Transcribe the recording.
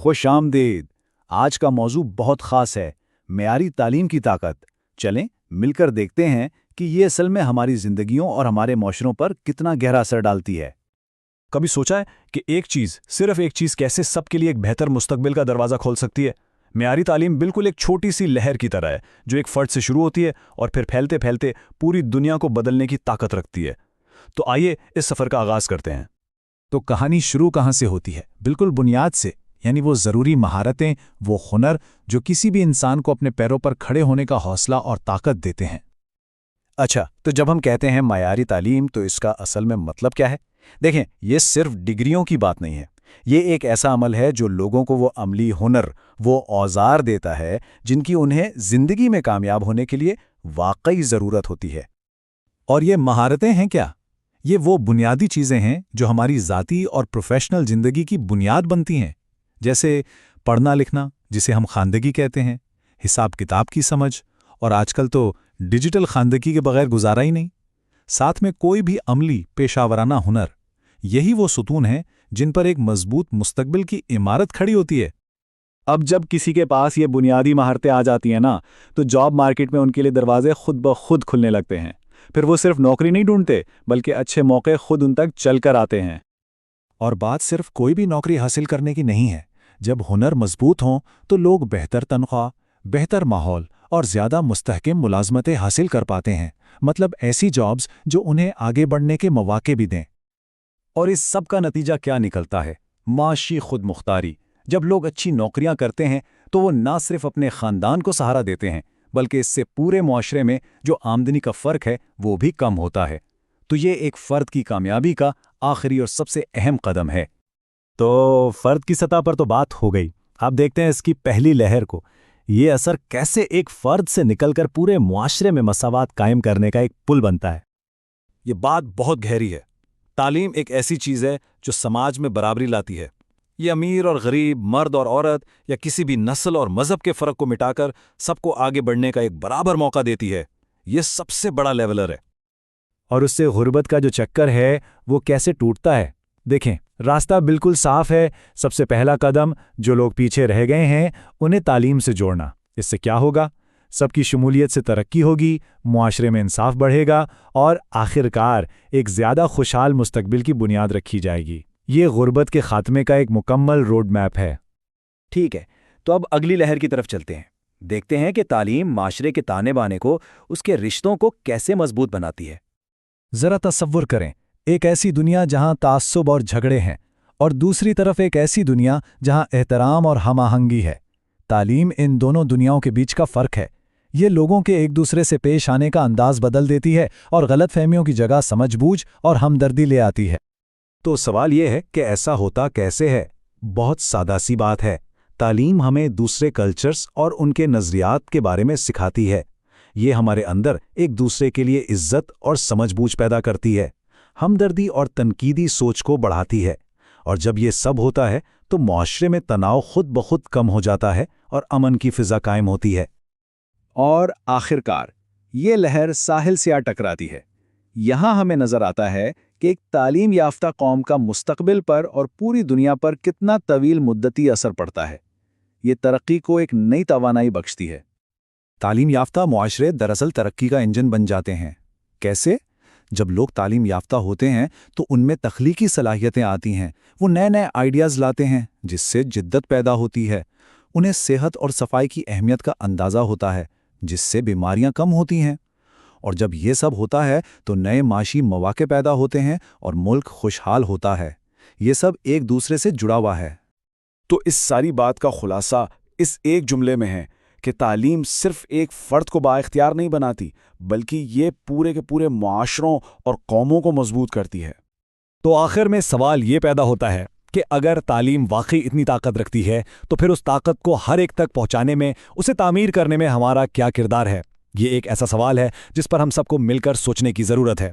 خوش آمدید۔ آج کا موضوع بہت خاص ہے، معیاری تعلیم کی طاقت۔ چلیں مل کر دیکھتے ہیں کہ یہ اصل میں ہماری زندگیوں اور ہمارے معاشروں پر کتنا گہرا اثر ڈالتی ہے۔ کبھی سوچا ہے کہ صرف ایک چیز کیسے سب کے لیے ایک بہتر مستقبل کا دروازہ کھول سکتی ہے؟ معیاری تعلیم بالکل ایک چھوٹی سی لہر کی طرح ہے جو ایک فرد سے شروع ہوتی ہے اور پھر پھیلتے پھیلتے پوری دنیا کو بدلنے کی طاقت رکھتی ہے۔ تو آئیے اس سفر کا آغاز کرتے ہیں۔ تو کہانی شروع کہاں سے ہوتی ہے؟ بالکل بنیاد سے، یعنی وہ ضروری مہارتیں، وہ ہنر جو کسی بھی انسان کو اپنے پیروں پر کھڑے ہونے کا حوصلہ اور طاقت دیتے ہیں۔ اچھا، تو جب ہم کہتے ہیں معیاری تعلیم تو اس کا اصل میں مطلب کیا ہے؟ دیکھیں، یہ صرف ڈگریوں کی بات نہیں ہے، یہ ایک ایسا عمل ہے جو لوگوں کو وہ عملی ہنر، وہ اوزار دیتا ہے جن کی انہیں زندگی میں کامیاب ہونے کے لیے واقعی ضرورت ہوتی ہے۔ اور یہ مہارتیں ہیں کیا؟ یہ وہ بنیادی چیزیں ہیں جو ہماری ذاتی اور پروفیشنل زندگی کی بنیاد بنتی ہیں، جیسے پڑھنا لکھنا جسے ہم خواندگی کہتے ہیں، حساب کتاب کی سمجھ، اور آج کل تو ڈیجیٹل خواندگی کے بغیر گزارا ہی نہیں۔ ساتھ میں کوئی بھی عملی پیشہ ورانہ ہنر، یہی وہ ستون ہیں جن پر ایک مضبوط مستقبل کی عمارت کھڑی ہوتی ہے۔ اب جب کسی کے پاس یہ بنیادی مہارتیں آ جاتی ہیں نا، تو جاب مارکیٹ میں ان کے لیے دروازے خود بخود کھلنے لگتے ہیں۔ پھر وہ صرف نوکری نہیں ڈھونڈتے بلکہ اچھے موقع خود ان تک چل کر آتے ہیں۔ اور بات صرف کوئی بھی نوکری حاصل کرنے کی نہیں ہے۔ جب ہنر مضبوط ہوں تو لوگ بہتر تنخواہ، بہتر ماحول اور زیادہ مستحکم ملازمتیں حاصل کر پاتے ہیں، مطلب ایسی جابز جو انہیں آگے بڑھنے کے مواقع بھی دیں۔ اور اس سب کا نتیجہ کیا نکلتا ہے؟ معاشی خود مختاری۔ جب لوگ اچھی نوکریاں کرتے ہیں تو وہ نہ صرف اپنے خاندان کو سہارا دیتے ہیں بلکہ اس سے پورے معاشرے میں جو آمدنی کا فرق ہے وہ بھی کم ہوتا ہے۔ تو یہ ایک فرد کی کامیابی کا آخری اور سب سے اہم قدم ہے۔ تو فرد کی سطح پر تو بات ہو گئی، آپ دیکھتے ہیں اس کی پہلی لہر کو۔ یہ اثر کیسے ایک فرد سے نکل کر پورے معاشرے میں مساوات قائم کرنے کا ایک پل بنتا ہے۔ یہ بات بہت گہری ہے۔ تعلیم ایک ایسی چیز ہے جو سماج میں برابری لاتی ہے۔ یہ امیر اور غریب، مرد اور عورت، یا کسی بھی نسل اور مذہب کے فرق کو مٹا کر سب کو آگے بڑھنے کا ایک برابر موقع دیتی ہے۔ یہ سب سے بڑا لیولر ہے۔ اور اس سے غربت کا جو چکر ہے وہ کیسے ٹوٹتا ہے؟ دیکھیں، راستہ بالکل صاف ہے۔ سب سے پہلا قدم، جو لوگ پیچھے رہ گئے ہیں انہیں تعلیم سے جوڑنا۔ اس سے کیا ہوگا؟ سب کی شمولیت سے ترقی ہوگی، معاشرے میں انصاف بڑھے گا اور آخرکار ایک زیادہ خوشحال مستقبل کی بنیاد رکھی جائے گی۔ یہ غربت کے خاتمے کا ایک مکمل روڈ میپ ہے۔ ٹھیک ہے، تو اب اگلی لہر کی طرف چلتے ہیں۔ دیکھتے ہیں کہ تعلیم معاشرے کے تانے بانے کو، اس کے رشتوں کو کیسے مضبوط بناتی ہے۔ ذرا تصور کریں، ایک ایسی دنیا جہاں تعصب اور جھگڑے ہیں، اور دوسری طرف ایک ایسی دنیا جہاں احترام اور ہم آہنگی ہے۔ تعلیم ان دونوں دنیاؤں کے بیچ کا فرق ہے۔ یہ لوگوں کے ایک دوسرے سے پیش آنے کا انداز بدل دیتی ہے اور غلط فہمیوں کی جگہ سمجھ بوجھ اور ہمدردی لے آتی ہے۔ تو سوال یہ ہے کہ ایسا ہوتا کیسے ہے؟ بہت سادہ سی بات ہے۔ تعلیم ہمیں دوسرے کلچرز اور ان کے نظریات کے بارے میں سکھاتی ہے۔ یہ ہمارے اندر ایک دوسرے کے لیے عزت اور سمجھ بوجھ پیدا کرتی ہے، ہمدردی اور تنقیدی سوچ کو بڑھاتی ہے۔ اور جب یہ سب ہوتا ہے تو معاشرے میں تناؤ خود بخود کم ہو جاتا ہے اور امن کی فضا قائم ہوتی ہے۔ اور آخرکار یہ لہر ساحل سے آ ٹکراتی ہے۔ یہاں ہمیں نظر آتا ہے کہ ایک تعلیم یافتہ قوم کا مستقبل پر اور پوری دنیا پر کتنا طویل مدتی اثر پڑتا ہے۔ یہ ترقی کو ایک نئی توانائی بخشتی ہے۔ تعلیم یافتہ معاشرے دراصل ترقی کا انجن بن جاتے ہیں۔ کیسے؟ جب لوگ تعلیم یافتہ ہوتے ہیں تو ان میں تخلیقی صلاحیتیں آتی ہیں، وہ نئے نئے آئیڈیاز لاتے ہیں جس سے جدت پیدا ہوتی ہے۔ انہیں صحت اور صفائی کی اہمیت کا اندازہ ہوتا ہے جس سے بیماریاں کم ہوتی ہیں۔ اور جب یہ سب ہوتا ہے تو نئے معاشی مواقع پیدا ہوتے ہیں اور ملک خوشحال ہوتا ہے۔ یہ سب ایک دوسرے سے جڑا ہوا ہے۔ تو اس ساری بات کا خلاصہ اس ایک جملے میں ہے کہ تعلیم صرف ایک فرد کو بااختیار نہیں بناتی بلکہ یہ پورے کے پورے معاشروں اور قوموں کو مضبوط کرتی ہے۔ تو آخر میں سوال یہ پیدا ہوتا ہے کہ اگر تعلیم واقعی اتنی طاقت رکھتی ہے تو پھر اس طاقت کو ہر ایک تک پہنچانے میں، اسے تعمیر کرنے میں ہمارا کیا کردار ہے؟ یہ ایک ایسا سوال ہے جس پر ہم سب کو مل کر سوچنے کی ضرورت ہے۔